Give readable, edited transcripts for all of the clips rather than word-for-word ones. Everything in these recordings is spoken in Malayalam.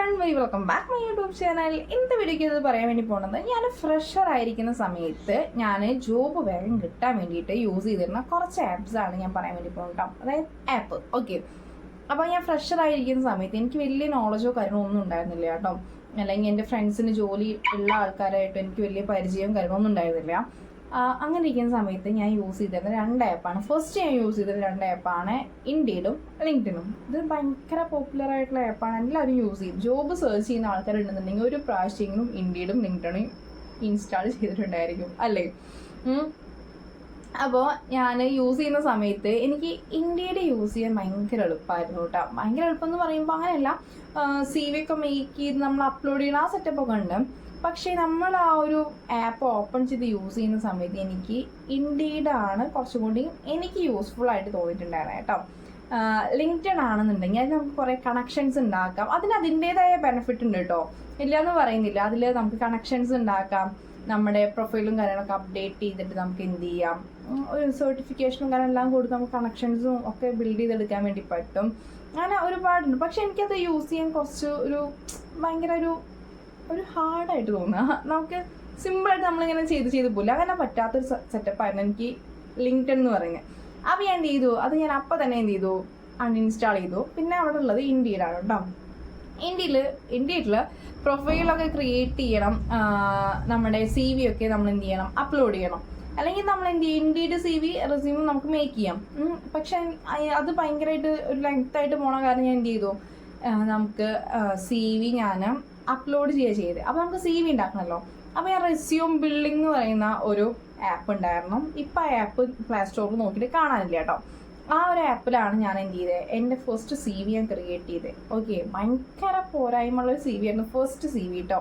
And very welcome back my YouTube channel. ഇന്നത്തെ വീഡിയോയ്ക്ക് ഇത് പറയാൻ വേണ്ടി പോകുന്നത്, ഞാൻ ഫ്രഷർ ആയിരിക്കുന്ന സമയത്ത് ഞാൻ ജോബ് വേഗം കിട്ടാൻ വേണ്ടിയിട്ട് യൂസ് ചെയ്തിരുന്ന കുറച്ച് ആപ്സാണ് ഞാൻ പറയാൻ വേണ്ടി പോകുന്നത് കേട്ടോ. അതായത് ആപ്പ്. ഓക്കെ, അപ്പോൾ ഞാൻ ഫ്രഷർ ആയിരിക്കുന്ന സമയത്ത് എനിക്ക് വലിയ നോളജോ കാര്യങ്ങളോ ഒന്നും ഉണ്ടായിരുന്നില്ല കേട്ടോ. അല്ലെങ്കിൽ എൻ്റെ ഫ്രണ്ട്സിന് ജോലി ഉള്ള ആൾക്കാരായിട്ട് എനിക്ക് വലിയ പരിചയവും കാര്യങ്ങളൊന്നും ഉണ്ടായിരുന്നില്ല. അങ്ങനെ ഇരിക്കുന്ന സമയത്ത് ഞാൻ യൂസ് ചെയ്തിരുന്ന രണ്ട് ആപ്പാണ്. ഫസ്റ്റ് ഞാൻ യൂസ് ചെയ്തിരുന്ന രണ്ട് ആപ്പാണ് ഇൻഡീഡും ലിങ്ക്ഡിനും. ഇത് ഭയങ്കര പോപ്പുലർ ആയിട്ടുള്ള ആപ്പാണ്, എല്ലാവരും യൂസ് ചെയ്യും. ജോബ് സെർച്ച് ചെയ്യുന്ന ആൾക്കാരുണ്ടെന്നുണ്ടെങ്കിൽ ഒരു പ്രാവശ്യമെങ്കിലും ഇൻഡീഡും ലിങ്ക്ഡിനും ഇൻസ്റ്റാൾ ചെയ്തിട്ടുണ്ടായിരിക്കും അല്ലേ. അപ്പോൾ ഞാൻ യൂസ് ചെയ്യുന്ന സമയത്ത് എനിക്ക് ഇൻഡീഡ് യൂസ് ചെയ്യാൻ ഭയങ്കര എളുപ്പമായിരുന്നു കേട്ടോ. ഭയങ്കര എളുപ്പം എന്ന് പറയുമ്പോൾ അങ്ങനെയല്ല, CV ഒക്കെ മേക്ക് ചെയ്ത് നമ്മൾ അപ്ലോഡ് ചെയ്യുന്ന ആ സെറ്റപ്പൊക്കെ ഉണ്ട്. പക്ഷേ നമ്മൾ ആ ഒരു ആപ്പ് ഓപ്പൺ ചെയ്ത് യൂസ് ചെയ്യുന്ന സമയത്ത് എനിക്ക് ഇൻഡീഡാണ് കുറച്ചും കൂടി എനിക്ക് യൂസ്ഫുൾ ആയിട്ട് തോന്നിയിട്ടുണ്ടായിരുന്നു കേട്ടോ. ലിങ്ക്ഡ്ഇൻ ആണെന്നുണ്ടെങ്കിൽ അത് നമുക്ക് കുറേ കണക്ഷൻസ് ഉണ്ടാക്കാം. അതിന് അതിൻ്റേതായ ബെനിഫിറ്റ് ഉണ്ട് കേട്ടോ, ഇല്ലയെന്ന് പറയുന്നില്ല. അതിൽ നമുക്ക് കണക്ഷൻസ് ഉണ്ടാക്കാം, നമ്മുടെ പ്രൊഫൈലും കാര്യങ്ങളൊക്കെ അപ്ഡേറ്റ് ചെയ്തിട്ട് നമുക്ക് എന്ത് ചെയ്യാം, ഒരു സർട്ടിഫിക്കേഷനും കാര്യം എല്ലാം കൊടുത്ത് നമുക്ക് കണക്ഷൻസും ഒക്കെ ബിൽഡ് ചെയ്തെടുക്കാൻ വേണ്ടി പറ്റും. അങ്ങനെ ഒരുപാടുണ്ട്. പക്ഷെ എനിക്കത് യൂസ് ചെയ്യാൻ കുറച്ച് ഭയങ്കര ഒരു ഹാർഡായിട്ട് തോന്നുക. നമുക്ക് സിമ്പിളായിട്ട് നമ്മളിങ്ങനെ ചെയ്ത് പോകില്ല, അങ്ങനെ പറ്റാത്തൊരു സെറ്റപ്പായിരുന്നു എനിക്ക് ലിങ്ക്ഡ്ഇൻ എന്ന് പറയുന്നത്. അപ്പോൾ ഞാൻ എന്ത് ചെയ്തു, അത് ഞാൻ അപ്പം തന്നെ എന്ത് ചെയ്തു, അൺഇൻസ്റ്റാൾ ചെയ്തു. പിന്നെ അവിടെ ഉള്ളത് ഇൻഡീഡാണ് കേട്ടോ. ഇൻഡീഡിൽ പ്രൊഫൈലൊക്കെ ക്രിയേറ്റ് ചെയ്യണം, നമ്മുടെ CV ഒക്കെ നമ്മൾ എന്ത് ചെയ്യണം, അപ്ലോഡ് ചെയ്യണം. അല്ലെങ്കിൽ നമ്മൾ എന്ത് ചെയ്യും, ഇൻഡീഡ് CV റെസ്യൂം നമുക്ക് മേക്ക് ചെയ്യാം. പക്ഷെ അത് ഭയങ്കരമായിട്ട് ഒരു ലെങ്ത്തായിട്ട് പോണ കാരണം ഞാൻ എന്ത് ചെയ്തു, നമുക്ക് CV ഞാൻ അപ്ലോഡ് ചെയ്ത് അപ്പോൾ നമുക്ക് CV ഉണ്ടാക്കണമല്ലോ. അപ്പോൾ ഞാൻ റെസ്യൂം ബിൽഡിംഗ് എന്ന് പറയുന്ന ഒരു ആപ്പ് ഉണ്ടായിരുന്നു. ഇപ്പം ആ ആപ്പ് പ്ലേ സ്റ്റോറിൽ നോക്കിയിട്ട് കാണാനില്ല കേട്ടോ. ആ ഒരു ആപ്പിലാണ് ഞാൻ എന്ത് ചെയ്തത്, എൻ്റെ ഫസ്റ്റ് CV ഞാൻ ക്രിയേറ്റ് ചെയ്തത്. ഓക്കെ, ഭയങ്കര പോരായ്മയുള്ളൊരു CV ആയിരുന്നു ഫസ്റ്റ് CV കേട്ടോ.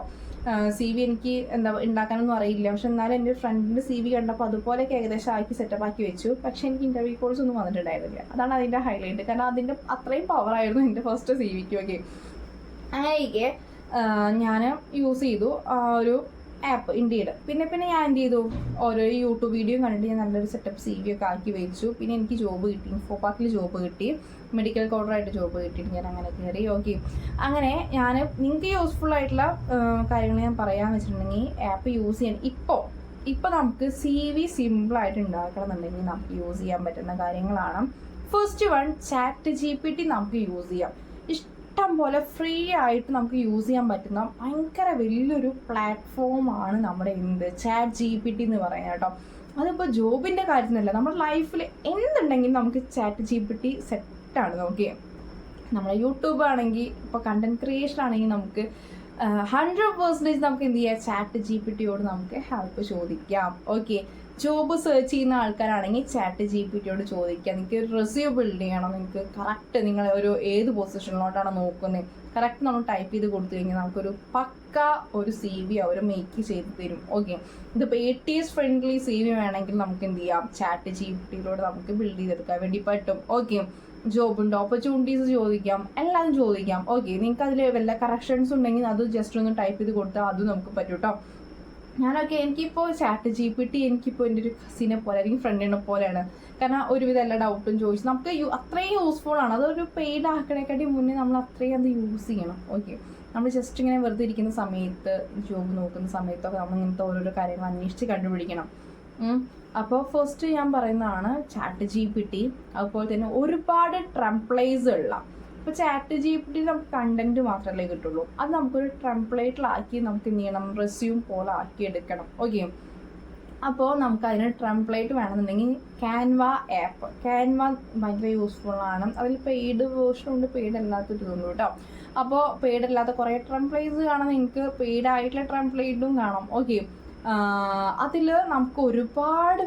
CV എനിക്ക് ഉണ്ടാക്കാനൊന്നും അറിയില്ല. പക്ഷെ എന്നാലും എൻ്റെ ഫ്രണ്ടിൻ്റെ CV കണ്ടപ്പോൾ അതുപോലെയൊക്കെ ഏകദേശം ആക്കി സെറ്റപ്പാക്കി വെച്ചു. പക്ഷെ എനിക്ക് ഇൻ്റർവ്യൂ കോൾസ് ഒന്നും വന്നിട്ടുണ്ടായിരുന്നില്ല. അതാണ് അതിൻ്റെ ഹൈലൈറ്റ്, കാരണം അതിൻ്റെ അത്രയും പവറായിരുന്നു എൻ്റെ ഫസ്റ്റ് CV-ക്ക്. ഓക്കെ, അങ്ങനെയൊക്കെ ഞാൻ യൂസ് ചെയ്തു ഒരു ആപ്പ് ഇൻഡീഡ്. പിന്നെ ഞാൻ എന്ത് ചെയ്തു, ഓരോ യൂട്യൂബ് വീഡിയോ കണ്ടിട്ട് ഞാൻ നല്ലൊരു സെറ്റപ്പ് CV ഒക്കെ ആക്കി വെച്ചു. പിന്നെ എനിക്ക് ജോബ് കിട്ടി, ഇൻഫോപാർക്കിൽ ജോബ് കിട്ടി, മെഡിക്കൽ കോഡറായിട്ട് ജോബ് കിട്ടിയിട്ട് ഞാൻ അങ്ങനെ കയറി. ഓക്കെ, അങ്ങനെ ഞാൻ നിങ്ങൾക്ക് യൂസ്ഫുൾ ആയിട്ടുള്ള കാര്യങ്ങൾ ഞാൻ പറയാമെന്ന് വെച്ചിട്ടുണ്ടെങ്കിൽ ആപ്പ് യൂസ് ചെയ്യാൻ ഇപ്പോൾ നമുക്ക് CV സിമ്പിളായിട്ട് ഉണ്ടാക്കണം എന്നുണ്ടെങ്കിൽ നമുക്ക് യൂസ് ചെയ്യാൻ പറ്റുന്ന കാര്യങ്ങളാണ്. ഫസ്റ്റ് വൺ, ChatGPT നമുക്ക് യൂസ് ചെയ്യാം. ഇഷ്ടം പോലെ ഫ്രീ ആയിട്ട് നമുക്ക് യൂസ് ചെയ്യാൻ പറ്റുന്ന ഭയങ്കര വലിയൊരു പ്ലാറ്റ്ഫോമാണ് നമ്മുടെ ChatGPT എന്ന് പറയുന്നത് കേട്ടോ. അതിപ്പോൾ ജോബിൻ്റെ കാര്യത്തിനല്ല, നമ്മുടെ ലൈഫിൽ എന്തുണ്ടെങ്കിലും നമുക്ക് ChatGPT സെറ്റാണ്. നോക്കിയേ, നമ്മുടെ യൂട്യൂബ് ആണെങ്കിൽ ഇപ്പോൾ കണ്ടന്റ് ക്രിയേഷൻ ആണെങ്കിൽ നമുക്ക് 100% നമുക്ക് എന്ത് ചെയ്യാം, ChatGPT-യോട് നമുക്ക് ഹെൽപ്പ് ചോദിക്കാം. ഓക്കെ, ജോബ് സെർച്ച് ചെയ്യുന്ന ആൾക്കാരാണെങ്കിൽ ChatGPT-യോട് ചോദിക്കാം. നിങ്ങൾക്ക് ഒരു റെസ്യൂം ബിൽഡ് ചെയ്യണം, നിങ്ങൾക്ക് കറക്റ്റ് നിങ്ങൾ ഏത് പൊസിഷനിലോട്ടാണ് നോക്കുന്നത്, കറക്റ്റ് നമ്മൾ ടൈപ്പ് ചെയ്ത് കൊടുത്തു കഴിഞ്ഞാൽ നമുക്കൊരു പക്ക ഒരു CV അവർ മേക്ക് ചെയ്ത് തരും. ഓക്കെ, ഇതിപ്പോൾ ATS ഫ്രണ്ട്ലി CV വേണമെങ്കിൽ നമുക്ക് എന്ത് ചെയ്യാം, ChatGPT-യിലൂടെ നമുക്ക് ബിൽഡ് ചെയ്തെടുക്കാൻ വേണ്ടി പറ്റും. ഓക്കെ, ജോബുണ്ട്, ഓപ്പർച്യൂണിറ്റീസ് ചോദിക്കാം, എല്ലാം ചോദിക്കാം. ഓക്കെ, നിങ്ങൾക്ക് അതിൽ വല്ല കറക്ഷൻസ് ഉണ്ടെങ്കിൽ അത് ജസ്റ്റ് ഒന്ന് ടൈപ്പ് ചെയ്ത് കൊടുത്താൽ അതും നമുക്ക് പറ്റും കേട്ടോ. എനിക്കിപ്പോൾ ChatGPT എനിക്കിപ്പോൾ എൻ്റെ ഒരു കസിനെ പോലെ അല്ലെങ്കിൽ ഫ്രണ്ടിനെ പോലെയാണ്. കാരണം ഒരുവിധം എല്ലാ ഡൗട്ടും ചോദിച്ച് നമുക്ക് അത്രയും യൂസ്ഫുൾ ആണ്. അതൊരു പെയ്ഡ് ആക്കണേക്കാട്ടി മുന്നേ നമ്മൾ അത്രയും അത് യൂസ് ചെയ്യണം. ഓക്കെ, നമ്മൾ ജസ്റ്റ് ഇങ്ങനെ വെറുതെ ഇരിക്കുന്ന സമയത്ത്, ജോബ് നോക്കുന്ന സമയത്തൊക്കെ നമ്മൾ ഇങ്ങനത്തെ ഓരോരോ കാര്യങ്ങൾ അന്വേഷിച്ച് കണ്ടുപിടിക്കണം. അപ്പോൾ ഫസ്റ്റ് ഞാൻ പറയുന്നതാണ് ChatGPT. അതുപോലെ തന്നെ ഒരുപാട് ടെംപ്ലേറ്റ്സ് ഉള്ള, ഇപ്പോൾ ChatGPT നമുക്ക് കണ്ടന്റ് മാത്രമല്ലേ കിട്ടുള്ളൂ, അത് നമുക്കൊരു ടെംപ്ലേറ്റിലാക്കി നമുക്ക് എന്ത് ചെയ്യണം, റെസ്യൂം പോലെ ആക്കി എടുക്കണം. ഓക്കെ, അപ്പോൾ നമുക്ക് അതിന് ടെംപ്ലേറ്റ് വേണമെന്നുണ്ടെങ്കിൽ ക്യാൻവ ആപ്പ്, ക്യാൻവ ഭയങ്കര യൂസ്ഫുൾ ആണ്. അതിൽ പെയ്ഡ് വേർഷൻ ഉണ്ട്, പെയ്ഡ് അല്ലാത്തൊരു ഇതുണ്ട് കേട്ടോ. അപ്പോൾ പെയ്ഡ് അല്ലാത്ത കുറേ ടെംപ്ലേറ്റ്സ് കാണാം, നിങ്ങൾക്ക് പെയ്ഡ് ആയിട്ടുള്ള ടെംപ്ലേറ്റും കാണാം. ഓക്കെ, അതിൽ നമുക്ക് ഒരുപാട്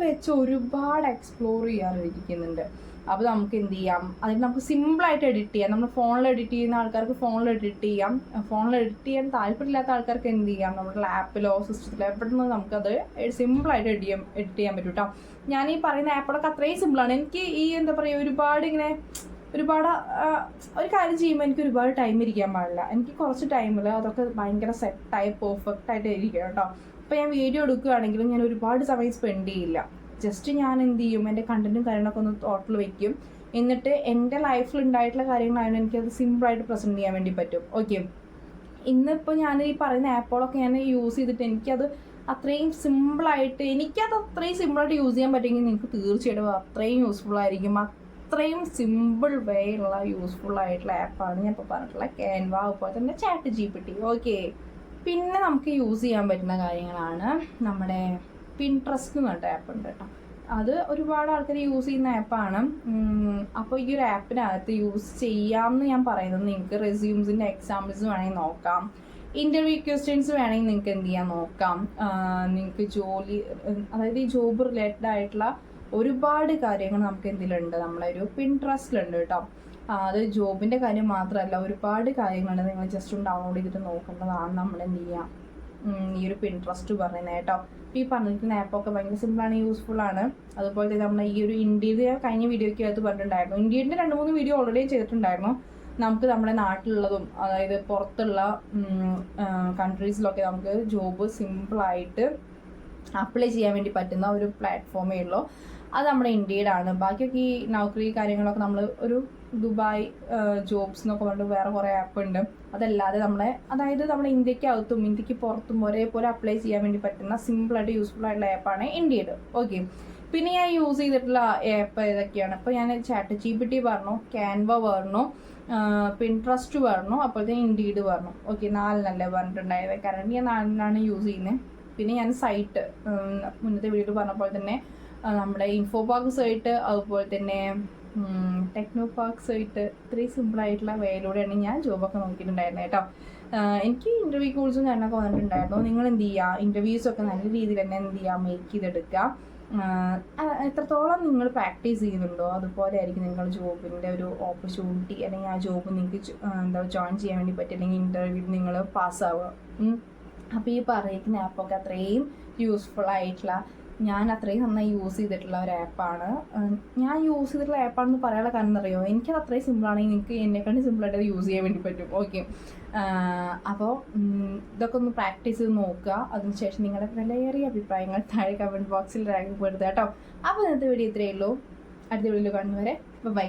എക്സ്പ്ലോർ ചെയ്യാനിരിക്കുന്നുണ്ട്. അപ്പോൾ നമുക്ക് എന്ത് ചെയ്യാം, അതിൽ നമുക്ക് സിമ്പിളായിട്ട് എഡിറ്റ് ചെയ്യാം. നമ്മൾ ഫോണിൽ എഡിറ്റ് ചെയ്യുന്ന ആൾക്കാർക്ക് ഫോണിൽ എഡിറ്റ് ചെയ്യാം. ഫോണിൽ എഡിറ്റ് ചെയ്യാൻ താല്പര്യമില്ലാത്ത ആൾക്കാർക്ക് എന്ത് ചെയ്യാം, നമ്മുടെ ലാപ്പിലോ സിസ്റ്റത്തിലോ എവിടെ നിന്ന് നമുക്കത് സിമ്പിളായിട്ട് എഡിറ്റ് ചെയ്യാൻ പറ്റും കേട്ടോ. ഞാൻ ഈ പറയുന്ന ആപ്പുകളൊക്കെ അത്രയും സിമ്പിളാണ്. എനിക്ക് ഈ എന്താ പറയുക, ഒരുപാട് ഒരു കാര്യം ചെയ്യുമ്പോൾ എനിക്ക് ഒരുപാട് ടൈം ഇരിക്കാൻ പാടില്ല. എനിക്ക് കുറച്ച് ടൈമിൽ അതൊക്കെ ഭയങ്കര സെറ്റായി പെർഫെക്റ്റ് ആയിട്ട് ഇരിക്കണം കേട്ടോ. ഇപ്പോൾ ഞാൻ വീഡിയോ എടുക്കുകയാണെങ്കിലും ഞാൻ ഒരുപാട് സമയം സ്പെൻഡ് ചെയ്യില്ല. ജസ്റ്റ് ഞാൻ എന്ത് ചെയ്യും, എൻ്റെ കണ്ടന്റും കാര്യങ്ങളൊക്കെ ഒന്ന് തോട്ടിൽ വെക്കും. എന്നിട്ട് എൻ്റെ ലൈഫിൽ ഉണ്ടായിട്ടുള്ള കാര്യങ്ങളാണ് എനിക്കത് സിമ്പിളായിട്ട് പ്രസൻറ്റ് ചെയ്യാൻ വേണ്ടി പറ്റും. ഓക്കെ, ഇന്നിപ്പോൾ ഞാൻ ഈ പറയുന്ന ആപ്പുകളൊക്കെ ഞാൻ യൂസ് ചെയ്തിട്ട് എനിക്കത് അത്രയും സിമ്പിളായിട്ട് സിമ്പിളായിട്ട് യൂസ് ചെയ്യാൻ പറ്റുമെങ്കിൽ നിങ്ങൾക്ക് തീർച്ചയായിട്ടും അത്രയും യൂസ്ഫുൾ ആയിരിക്കും. അത്രയും സിമ്പിൾ വേ ഉള്ള യൂസ്ഫുൾ ആയിട്ടുള്ള ആപ്പാണ് ഞാൻ ഇപ്പോൾ പറഞ്ഞിട്ടുള്ള ക്യാൻവ, അതുപോലെ തന്നെ ChatGPT. ഓക്കെ, പിന്നെ നമുക്ക് യൂസ് ചെയ്യാൻ പറ്റുന്ന കാര്യങ്ങളാണ് നമ്മുടെ പിൻട്രസ്റ്റ് എന്ന് പറഞ്ഞിട്ട് ആപ്പ് ഉണ്ട് കേട്ടോ. അത് ഒരുപാട് ആൾക്കാർ യൂസ് ചെയ്യുന്ന ആപ്പാണ്. അപ്പോൾ ഈ ഒരു ആപ്പിനകത്ത് യൂസ് ചെയ്യാമെന്ന് ഞാൻ പറയുന്നത് നിങ്ങൾക്ക് റെസ്യൂംസിൻ്റെ എക്സാമ്പിൾസ് വേണമെങ്കിൽ നോക്കാം, ഇൻ്റർവ്യൂ ക്വസ്റ്റ്യൻസ് വേണമെങ്കിൽ നിങ്ങൾക്ക് എന്ത് ചെയ്യാൻ നോക്കാം, നിങ്ങൾക്ക് ജോലി അതായത് ഈ ജോബ് റിലേറ്റഡ് ആയിട്ടുള്ള ഒരുപാട് കാര്യങ്ങൾ നമുക്ക് എന്തിലുണ്ട്, നമ്മളെ ഒരു പിൻട്രസ്റ്റിലുണ്ട് കേട്ടോ. അത് ജോബിൻ്റെ കാര്യം മാത്രമല്ല, ഒരുപാട് കാര്യങ്ങളുണ്ട്. നിങ്ങൾ ജസ്റ്റ് ഒന്ന് ഡൗൺലോഡ് ചെയ്തിട്ട് നോക്കേണ്ടതാണ്. നമ്മൾ എന്ത് ചെയ്യാം ഈ ഒരു പിൻട്രസ്റ്റ് പറയുന്നത് കേട്ടോ. ഈ പറഞ്ഞിരിക്കുന്ന ആപ്പൊക്കെ ഭയങ്കര സിമ്പിളാണ്, യൂസ്ഫുള്ളാണ്. അതുപോലെ തന്നെ നമ്മൾ ഈ ഒരു ഇന്ത്യയിൽ കഴിഞ്ഞ വീഡിയോയ്ക്ക് അകത്ത് പറഞ്ഞിട്ടുണ്ടായിരുന്നു. ഇന്ത്യയുടെ 2-3 വീഡിയോ ഓൾറെഡി ചെയ്തിട്ടുണ്ടായിരുന്നു. നമുക്ക് നമ്മുടെ നാട്ടിലുള്ളതും അതായത് പുറത്തുള്ള കൺട്രീസിലൊക്കെ നമുക്ക് ജോബ് സിമ്പിളായിട്ട് അപ്ലൈ ചെയ്യാൻ വേണ്ടി പറ്റുന്ന ഒരു പ്ലാറ്റ്ഫോമേ ഉള്ളൂ. അത് നമ്മുടെ ഇന്ത്യയിലാണ്. ബാക്കിയൊക്കെ ഈ നൗക്കറി കാര്യങ്ങളൊക്കെ നമ്മൾ ഒരു ദുബായ് ജോബ്സ് എന്നൊക്കെ പറഞ്ഞിട്ട് വേറെ കുറേ ആപ്പ് ഉണ്ട്. അതല്ലാതെ അതായത് നമ്മുടെ ഇന്ത്യക്കകത്തും ഇന്ത്യക്ക് പുറത്തും ഒരേപോലെ അപ്ലൈ ചെയ്യാൻ വേണ്ടി പറ്റുന്ന സിമ്പിളായിട്ട് യൂസ്ഫുൾ ആയിട്ടുള്ള ആപ്പാണ് ഇന്ത്യയുടെ. ഓക്കെ, പിന്നെ ഞാൻ യൂസ് ചെയ്തിട്ടുള്ള ആപ്പ് ഏതൊക്കെയാണ്? ഇപ്പോൾ ഞാൻ ChatGPT പറഞ്ഞു, ക്യാൻവ പറഞ്ഞു, പിൻട്രസ്റ്റ് പറഞ്ഞു, അപ്പോഴത്തെ ഇൻഡീഡ് പറഞ്ഞു. ഓക്കെ, 4 പറഞ്ഞിട്ടുണ്ടായത്. കാരണം ഞാൻ 4 യൂസ് ചെയ്യുന്നത്. പിന്നെ ഞാൻ സൈറ്റ് മുന്നത്തെ വീഡിയോയിൽ പറഞ്ഞ പോലെ തന്നെ നമ്മുടെ ഇൻഫോ പാർക്ക് സൈറ്റ്, അതുപോലെ തന്നെ ടെക്നോ പാർക്ക് സൈറ്റ്, ഇത്രയും സിമ്പിളായിട്ടുള്ള വേയിലൂടെയാണ് ഞാൻ ജോബൊക്കെ നോക്കിയിട്ടുണ്ടായിരുന്നത് കേട്ടോ. എനിക്ക് ഇൻ്റർവ്യൂ കോഴ്സും ഞാനൊക്കെ വന്നിട്ടുണ്ടായിരുന്നു. നിങ്ങൾ എന്ത് ചെയ്യുക, ഇൻ്റർവ്യൂസൊക്കെ നല്ല രീതിയിൽ തന്നെ എന്ത് ചെയ്യുക, മേക്ക് ചെയ്തെടുക്കുക. എത്രത്തോളം നിങ്ങൾ പ്രാക്ടീസ് ചെയ്യുന്നുണ്ടോ അതുപോലെ ആയിരിക്കും നിങ്ങൾ ജോബിൻ്റെ ഒരു ഓപ്പർച്യൂണിറ്റി, അല്ലെങ്കിൽ ആ ജോബ് നിങ്ങൾക്ക് ജോയിൻ ചെയ്യാൻ വേണ്ടി പറ്റും, അല്ലെങ്കിൽ ഇൻ്റർവ്യൂ നിങ്ങൾ പാസ്സാവുക. അപ്പോൾ ഈ പറയുന്ന ആപ്പൊക്കെ അത്രയും യൂസ്ഫുൾ ആയിട്ടുള്ള, ഞാൻ അത്രയും നന്നായി യൂസ് ചെയ്തിട്ടുള്ള ഒരു ആപ്പാണ്. ഞാൻ യൂസ് ചെയ്തിട്ടുള്ള ആപ്പാണെന്ന് പറയാനുള്ള കാരണം അറിയുമോ, എനിക്കത് അത്രയും സിമ്പിളാണെങ്കിൽ നിങ്ങൾക്ക് എന്നെക്കാളും സിമ്പിളായിട്ട് അത് യൂസ് ചെയ്യാൻ വേണ്ടി പറ്റും. ഓക്കെ, അപ്പോൾ ഇതൊക്കെ ഒന്ന് പ്രാക്ടീസ് ചെയ്ത് നോക്കുക. അതിനുശേഷം നിങ്ങളുടെ വിലയേറിയ അഭിപ്രായങ്ങൾ താഴെ കമൻറ്റ് ബോക്സിൽ രേഖപ്പെടുത്തുക കേട്ടോ. അപ്പോൾ ഇന്നത്തെ വീഡിയോ ഇത്രയേ ഉള്ളൂ. അടുത്ത വീഡിയോയിൽ കാണുന്നവരെ ബൈ.